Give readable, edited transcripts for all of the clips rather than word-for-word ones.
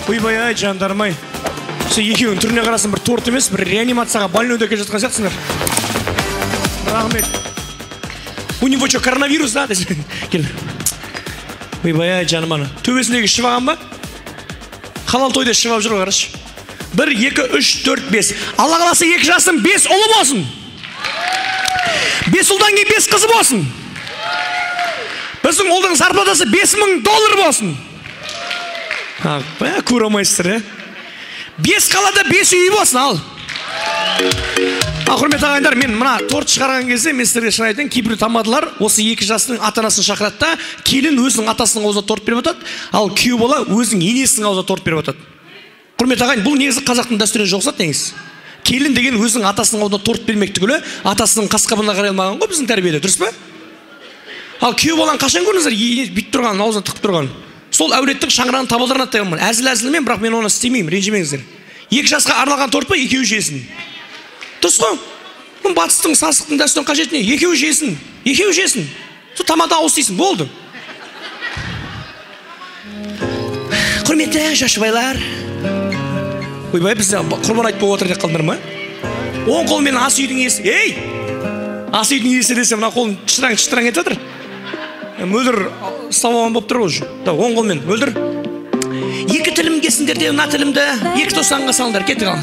Ойбай, жандармай. Сен екеуің түріне қарасын, бір торт емес, бір реанимацияға больнойда келе жатқан сияқтысыңдар. Рахмет. У него что, коронавирус, да? Кел. Ойбай, жаным ана. Төбесіндегі ішіп алған ба? Халал тойда ішіп алып жүр, қарашы. 1, 2, 3, 4, 5. Алла қаласа 2 жастың 5 ұлы болсын. 5 ұлдан кейін 5 қызы болсын. Біздің ұлдың зарплатасы $5000 болсын. Көре алмайсыздар, 5 қалада 5 үй болсын, ал. Құрметті ағайындар, мен мына торт шығарған кезде мен сіздерге шын айтайын, кейбір тамадылар осы 2 жастың ата-анасын шақырады да, келін өзінің атасының аузына торт беріп жатады, ал күйеу бала өзінің енесінің аузына торт беріп жатады. Құрметті ағайын, бұл негізі қазақтың дәстүріне жоқсат негізі. Келін деген өзінің атасының аузына торт бермек түгілі, атасының қасқабына қарай алмаған ғой біздің тәрбиеде, дұрыс па? Ал күйеу баланы қашан көрдіңіздер, бүйтіп тұрған, аузына тығып тұрған. Сол әулеттің шаңырағын табалдырығына тығамын. Әзіл-әзілмен, бірақ мен оны істемеймін, ренжімеңіздер. 2 жасқа арналған торт па, 2 жесін. Дұрыс қой? Бұл батыстың, сасықтың дәстүрінің қажеті не? 2 жесін. 2 жесін. Сол тамада ауыз тисін, болды. Құрметті жашыбайлар. Ойбай, бізде құрбан айтып болып отыр деп қалдыңдар ма? Оң қолмен ас үйдің иесі. Ей! Ас үйдің иесі десе, мына қолын шытыраң етіп жатыр. Мөлдір сауаған болып тұр уже. Оң қолмен, мөлдір. 2 тілім кесіңдер де, мына тілімді 2 тосаңға салыңдар, кетті қалың.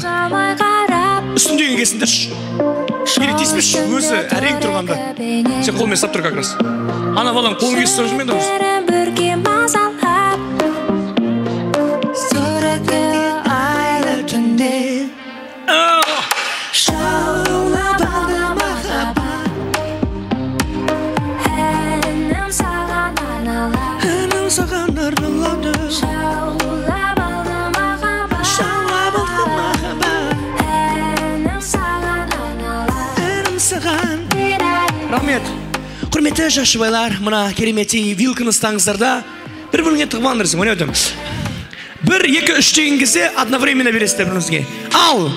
Үстіндегі кесіңдер. Керек тиіспеш, өзі әрең тұрғанда. Сен қолмен сап тұр как раз. Ана балам қолын кесіп тұрып жүрмейді осы. Рахмет. Құрметті жашыбайлар, мына кереметі вилканы ұстаңыздарда бір-біріңе тығып міне өтім. 1, 2, 3 деген кезде одновременно бересіздер біріңізге. Ал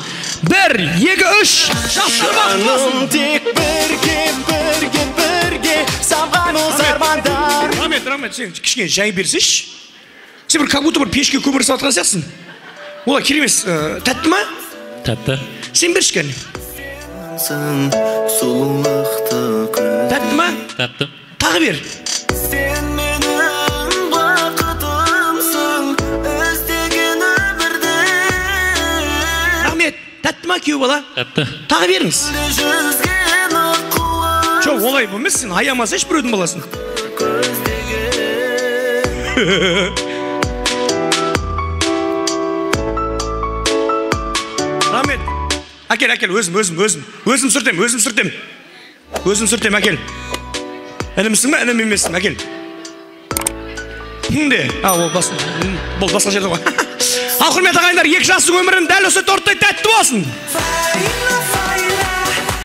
1, 2, 3 жастырмақ тек бірге самғаймыз армандар. Рахмет, сен кішкене жай берсеш. Сен бір как будто бір пешке көмір сатқан сияқтысың. Ола керемес, тәтті ма? Тәтті. Сен берші кәне. Тәтті ма? Тәтті. Тағы бер. Сен менің бақытымсың, іздеген өмірде. Рахмет, тәтті ма күйеу бала? Тәтті. Тағы беріңіз. Жоқ, олай болмас, сен аямаса еш біреудің баласын. Рахмет. Әкел, өзім сүртем, әкел. Інімсің ме, інім емессің, әкел. Де, ол басқа жерде ғой. Ал құрметті ағайындар, 2 жастың өмірін дәл осы торттай тәтті болсын.